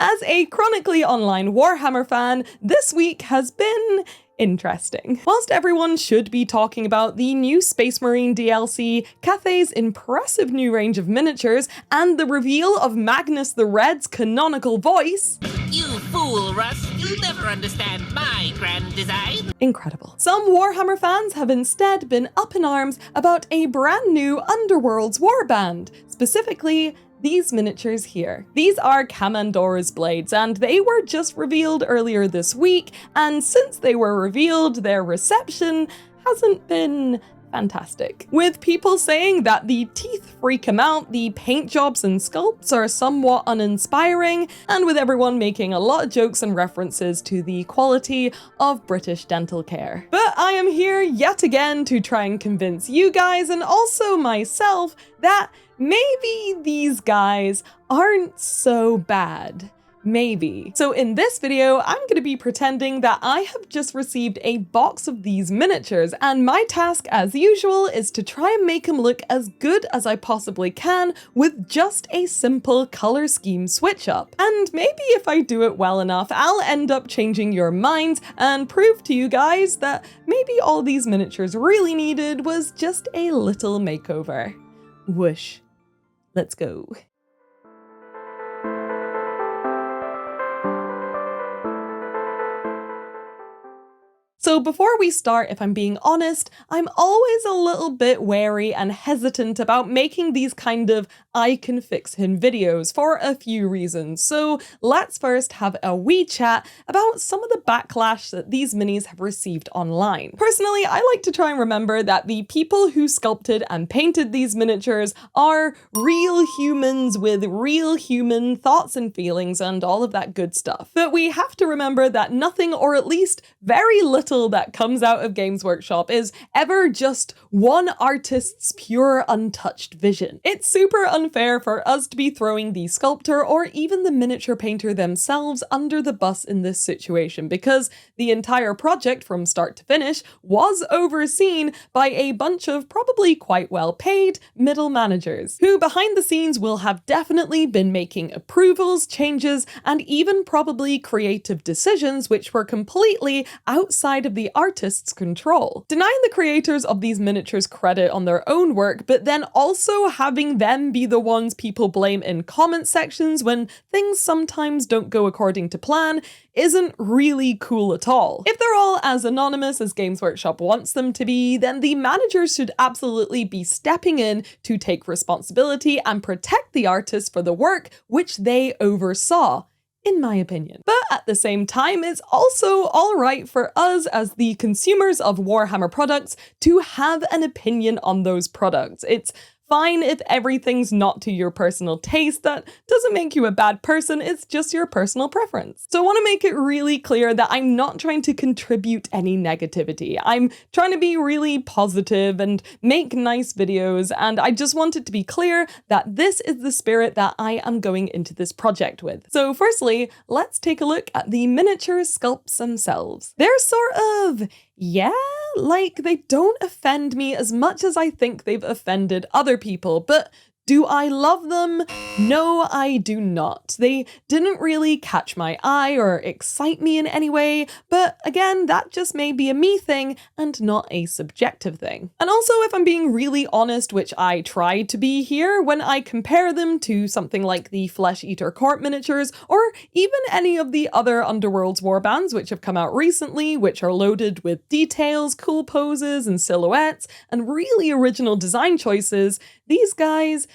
As a chronically online Warhammer fan, this week has been interesting. Whilst everyone should be talking about the new Space Marine DLC, Cathay's impressive new range of miniatures, and the reveal of Magnus the Red's canonical voice— You fool, Russ! You'll never understand my grand design! Incredible. Some Warhammer fans have instead been up in arms about a brand new Underworlds warband, specifically these miniatures here. These are Kamandora's blades, and they were just revealed earlier this week, and since they were revealed, their reception hasn't been fantastic. With people saying that the teeth freak them out, the paint jobs and sculpts are somewhat uninspiring, and with everyone making a lot of jokes and references to the quality of British dental care. But I am here yet again to try and convince you guys, and also myself, that maybe these guys aren't so bad. Maybe. So in this video, I'm going to be pretending that I have just received a box of these miniatures, and my task, as usual, is to try and make them look as good as I possibly can with just a simple color scheme switch up. And maybe if I do it well enough, I'll end up changing your minds and prove to you guys that maybe all these miniatures really needed was just a little makeover. Whoosh. Let's go. So before we start, if I'm being honest, I'm always a little bit wary and hesitant about making these kind of I can fix him videos for a few reasons. So let's first have a wee chat about some of the backlash that these minis have received online. Personally, I like to try and remember that the people who sculpted and painted these miniatures are real humans with real human thoughts and feelings and all of that good stuff. But we have to remember that nothing, or at least very little, that comes out of Games Workshop is ever just one artist's pure untouched vision. It's super unfair for us to be throwing the sculptor or even the miniature painter themselves under the bus in this situation, because the entire project from start to finish was overseen by a bunch of probably quite well paid middle managers, who behind the scenes will have definitely been making approvals, changes, and even probably creative decisions which were completely outside of the artist's control. Denying the creators of these miniatures credit on their own work, but then also having them be the ones people blame in comment sections when things sometimes don't go according to plan isn't really cool at all. If they're all as anonymous as Games Workshop wants them to be, then the managers should absolutely be stepping in to take responsibility and protect the artists for the work which they oversaw, in my opinion. But at the same time, it's also alright for us as the consumers of Warhammer products to have an opinion on those products. It's fine if everything's not to your personal taste. That doesn't make you a bad person, it's just your personal preference. So I want to make it really clear that I'm not trying to contribute any negativity. I'm trying to be really positive and make nice videos, and I just want it to be clear that this is the spirit that I am going into this project with. So firstly, let's take a look at the miniature sculpts themselves. They're sort of, yeah, like they don't offend me as much as I think they've offended other people, but do I love them? No, I do not. They didn't really catch my eye or excite me in any way, but again, that just may be a me thing and not a subjective thing. And also, if I'm being really honest, which I try to be here, when I compare them to something like the Flesh Eater Corp miniatures, or even any of the other Underworlds warbands which have come out recently, which are loaded with details, cool poses and silhouettes, and really original design choices, these guys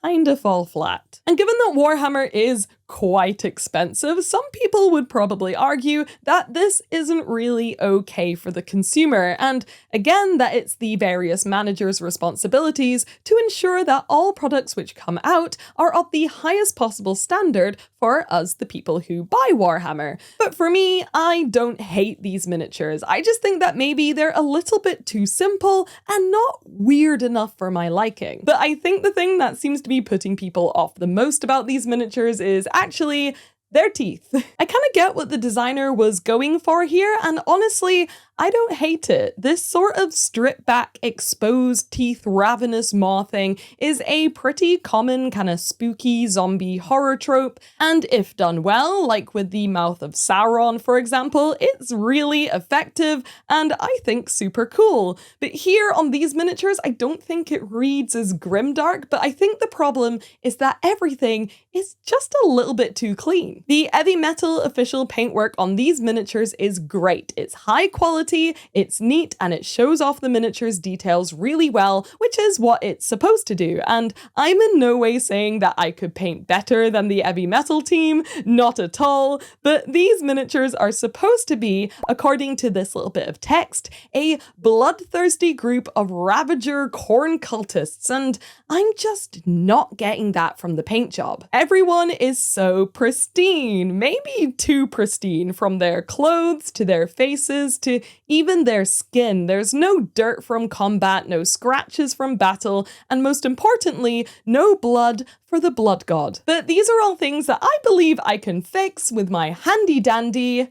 kind of fall flat. And given that Warhammer is quite expensive, some people would probably argue that this isn't really okay for the consumer, and again that it's the various managers' responsibilities to ensure that all products which come out are of the highest possible standard for us, the people who buy Warhammer. But for me, I don't hate these miniatures. I just think that maybe they're a little bit too simple and not weird enough for my liking. But I think the thing that seems to be putting people off the most about these miniatures is actually their teeth. I kind of get what the designer was going for here, and honestly, I don't hate it. This sort of stripped back, exposed teeth, ravenous maw thing is a pretty common kind of spooky zombie horror trope, and if done well, like with the mouth of Sauron for example, it's really effective and I think super cool. But here on these miniatures, I don't think it reads as grimdark, but I think the problem is that everything is just a little bit too clean. The Heavy Metal official paintwork on these miniatures is great. It's high quality, it's neat, and it shows off the miniatures details really well, which is what it's supposed to do. And I'm in no way saying that I could paint better than the Heavy Metal team, not at all, but these miniatures are supposed to be, according to this little bit of text, a bloodthirsty group of Ravager corn cultists, and I'm just not getting that from the paint job. Everyone is so pristine, maybe too pristine, from their clothes to their faces to even their skin. There's no dirt from combat, no scratches from battle, and most importantly, no blood for the blood god. But these are all things that I believe I can fix with my handy dandy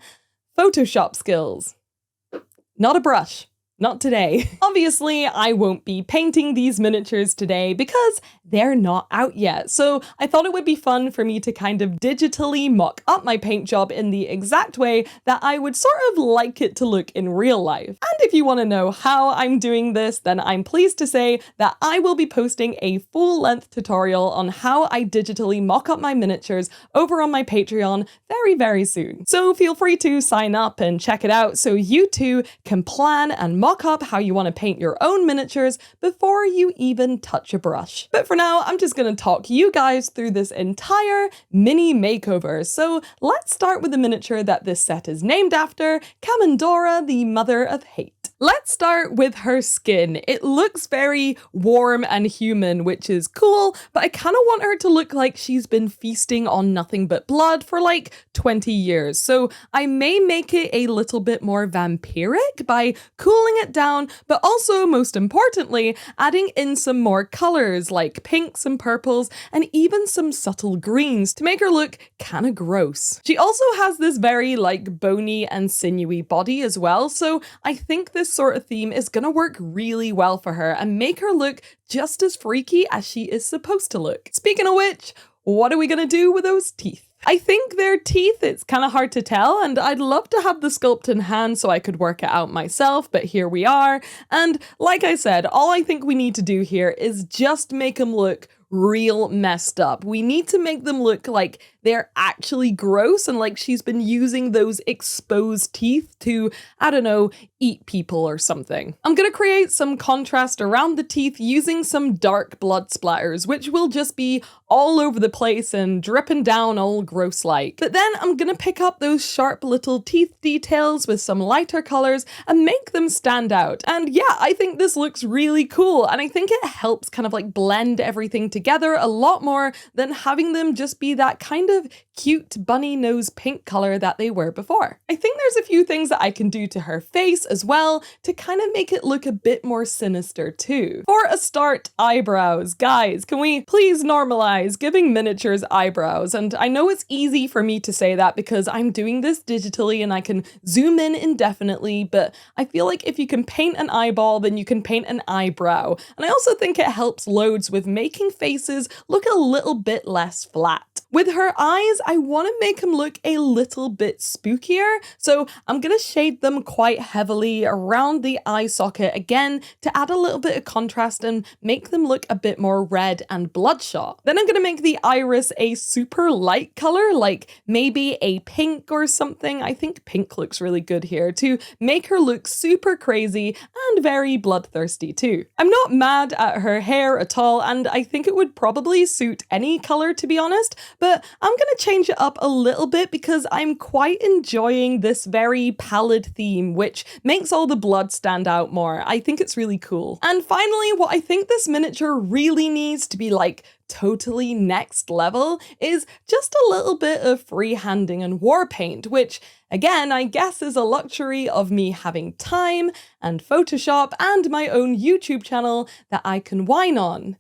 Photoshop skills. Not a brush. Not today. Obviously, I won't be painting these miniatures today because they're not out yet, so I thought it would be fun for me to kind of digitally mock up my paint job in the exact way that I would sort of like it to look in real life. And if you want to know how I'm doing this, then I'm pleased to say that I will be posting a full-length tutorial on how I digitally mock up my miniatures over on my Patreon very, very soon. So feel free to sign up and check it out so you too can plan and mock up how you want to paint your own miniatures before you even touch a brush. But for now, I'm just going to talk you guys through this entire mini makeover. So let's start with the miniature that this set is named after, Kamandora, the Mother of Hate. Let's start with her skin. It looks very warm and human, which is cool, but I kind of want her to look like she's been feasting on nothing but blood for like 20 years. So I may make it a little bit more vampiric by cooling it down, but also, most importantly, adding in some more colors like pinks and purples and even some subtle greens to make her look kind of gross. She also has this very like bony and sinewy body as well, so I think this sort of theme is gonna work really well for her and make her look just as freaky as she is supposed to look. Speaking of which, what are we gonna do with those teeth? I think they're teeth, it's kind of hard to tell, and I'd love to have the sculpt in hand so I could work it out myself, but here we are. And like I said, all I think we need to do here is just make them look real messed up. We need to make them look like they're actually gross and like she's been using those exposed teeth to, I don't know, eat people or something. I'm gonna create some contrast around the teeth using some dark blood splatters, which will just be all over the place and dripping down all gross-like. But then I'm gonna pick up those sharp little teeth details with some lighter colors and make them stand out. And yeah, I think this looks really cool, and I think it helps kind of like blend everything together a lot more than having them just be that kind of cute bunny nose pink color that they were before. I think there's a few things that I can do to her face as well to kind of make it look a bit more sinister too. For a start, eyebrows. Guys, can we please normalize giving miniatures eyebrows? And I know it's easy for me to say that because I'm doing this digitally and I can zoom in indefinitely, but I feel like if you can paint an eyeball, then you can paint an eyebrow. And I also think it helps loads with making faces look a little bit less flat. With her eyes, I want to make them look a little bit spookier, so I'm going to shade them quite heavily around the eye socket again to add a little bit of contrast and make them look a bit more red and bloodshot. Then I'm going to make the iris a super light color, like maybe a pink or something. I think pink looks really good here to make her look super crazy and very bloodthirsty too. I'm not mad at her hair at all, and I think it would probably suit any color, to be honest, but I'm gonna change it up a little bit because I'm quite enjoying this very pallid theme, which makes all the blood stand out more. I think it's really cool. And finally, what I think this miniature really needs to be like totally next level is just a little bit of freehanding and war paint, which again, I guess is a luxury of me having time and Photoshop and my own YouTube channel that I can whine on.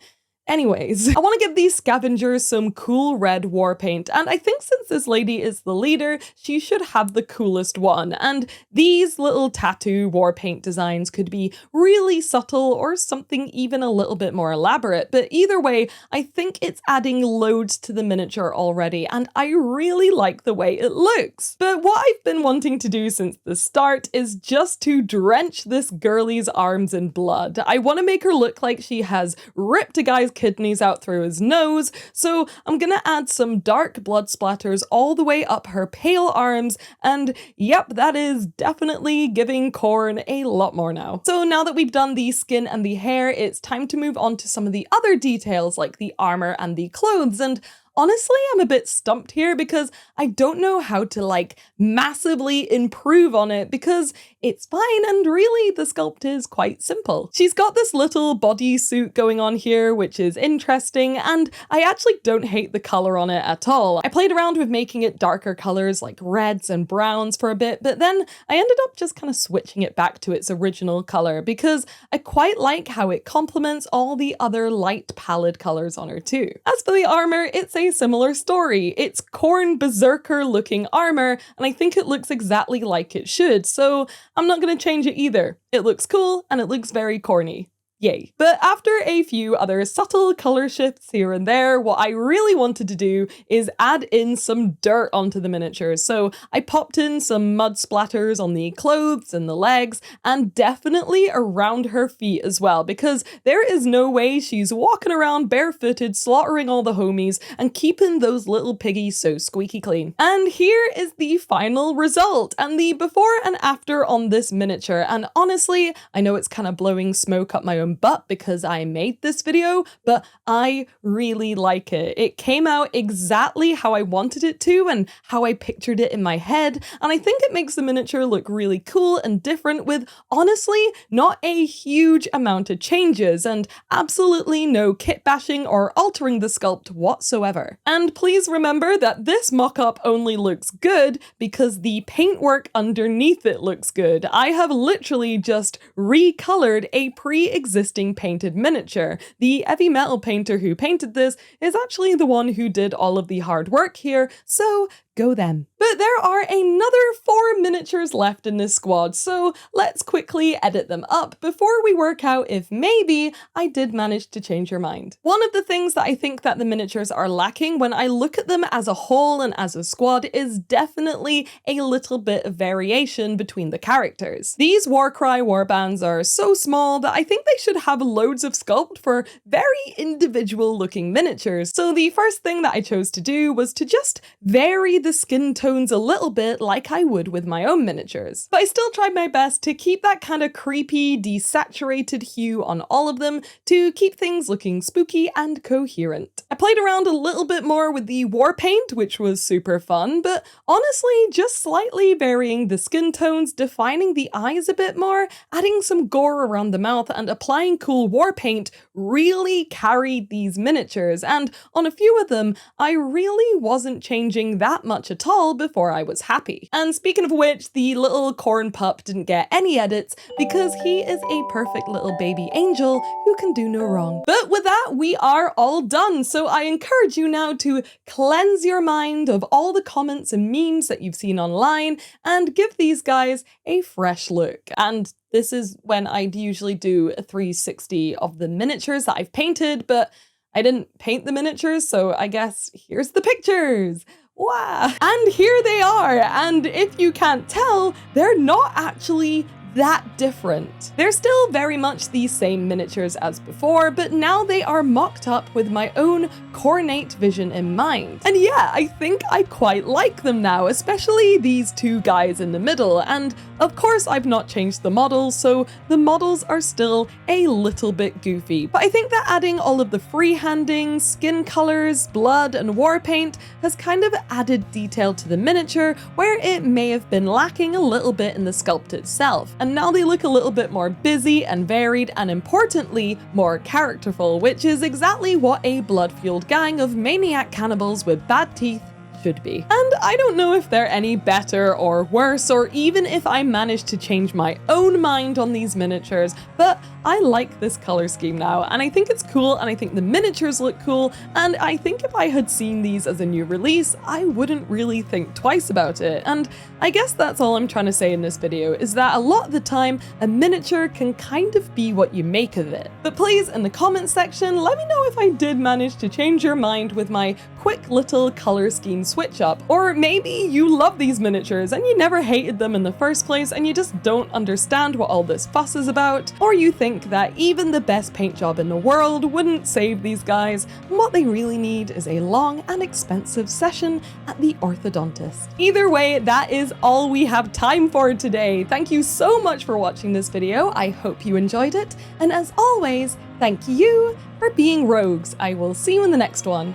Anyways, I want to give these scavengers some cool red war paint, and I think since this lady is the leader, she should have the coolest one, and these little tattoo war paint designs could be really subtle or something even a little bit more elaborate, but either way, I think it's adding loads to the miniature already, and I really like the way it looks. But what I've been wanting to do since the start is just to drench this girlie's arms in blood. I want to make her look like she has ripped a guy's kidneys out through his nose, so I'm gonna add some dark blood splatters all the way up her pale arms, and yep, that is definitely giving Corn a lot more now. So now that we've done the skin and the hair, it's time to move on to some of the other details like the armor and the clothes, and honestly, I'm a bit stumped here because I don't know how to massively improve on it because it's fine and really the sculpt is quite simple. She's got this little bodysuit going on here, which is interesting, and I actually don't hate the color on it at all. I played around with making it darker colors like reds and browns for a bit, but then I ended up just kind of switching it back to its original color because I quite like how it complements all the other light pallid colors on her too. As for the armor, it's a similar story. It's Corn berserker looking armor, and I think it looks exactly like it should, so I'm not going to change it either. It looks cool and it looks very corny. Yay. But after a few other subtle color shifts here and there, what I really wanted to do is add in some dirt onto the miniatures. So I popped in some mud splatters on the clothes and the legs, and definitely around her feet as well, because there is no way she's walking around barefooted, slaughtering all the homies and keeping those little piggies so squeaky clean. And here is the final result and the before and after on this miniature. And honestly, I know it's kind of blowing smoke up my own butt because I made this video, but I really like it. It came out exactly how I wanted it to and how I pictured it in my head, and I think it makes the miniature look really cool and different with, honestly, not a huge amount of changes and absolutely no kit bashing or altering the sculpt whatsoever. And please remember that this mock-up only looks good because the paintwork underneath it looks good. I have literally just recolored a pre-existing painted miniature. The heavy metal painter who painted this is actually the one who did all of the hard work here, so go them. But there are another 4 miniatures left in this squad, so let's quickly edit them up before we work out if maybe I did manage to change your mind. One of the things that I think that the miniatures are lacking when I look at them as a whole and as a squad is definitely a little bit of variation between the characters. These Warcry warbands are so small that I think they should have loads of sculpt for very individual looking miniatures. So the first thing that I chose to do was to just vary the skin tones a little bit like I would with my own miniatures. But I still tried my best to keep that kind of creepy, desaturated hue on all of them to keep things looking spooky and coherent. I played around a little bit more with the war paint, which was super fun, but honestly, just slightly varying the skin tones, defining the eyes a bit more, adding some gore around the mouth, and applying cool war paint really carried these miniatures, and on a few of them, I really wasn't changing that much at all before I was happy. And speaking of which, the little Corn pup didn't get any edits because he is a perfect little baby angel who can do no wrong. But with that, we are all done, so I encourage you now to cleanse your mind of all the comments and memes that you've seen online and give these guys a fresh look. And this is when I'd usually do a 360 of the miniatures that I've painted, but I didn't paint the miniatures, so I guess here's the pictures. Wow! And here they are, and if you can't tell, they're not actually that different. They're still very much the same miniatures as before, but now they are mocked up with my own cornate vision in mind. And yeah, I think I quite like them now, especially these two guys in the middle, and of course I've not changed the models, so the models are still a little bit goofy. But I think that adding all of the freehanding, skin colors, blood, and war paint has kind of added detail to the miniature where it may have been lacking a little bit in the sculpt itself. And now they look a little bit more busy and varied, and importantly, more characterful, which is exactly what a blood-fueled gang of maniac cannibals with bad teeth should be. And I don't know if they're any better or worse, or even if I managed to change my own mind on these miniatures, but I like this color scheme now, and I think it's cool, and I think the miniatures look cool, and I think if I had seen these as a new release, I wouldn't really think twice about it. And I guess that's all I'm trying to say in this video, is that a lot of the time, a miniature can kind of be what you make of it. But please, in the comments section, let me know if I did manage to change your mind with my quick little color scheme switch up. Or maybe you love these miniatures and you never hated them in the first place and you just don't understand what all this fuss is about. Or you think that even the best paint job in the world wouldn't save these guys, and what they really need is a long and expensive session at the orthodontist. Either way, that is all we have time for today. Thank you so much for watching this video. I hope you enjoyed it. And as always, thank you for being rogues. I will see you in the next one.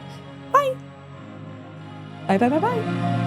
Bye. Bye bye bye bye.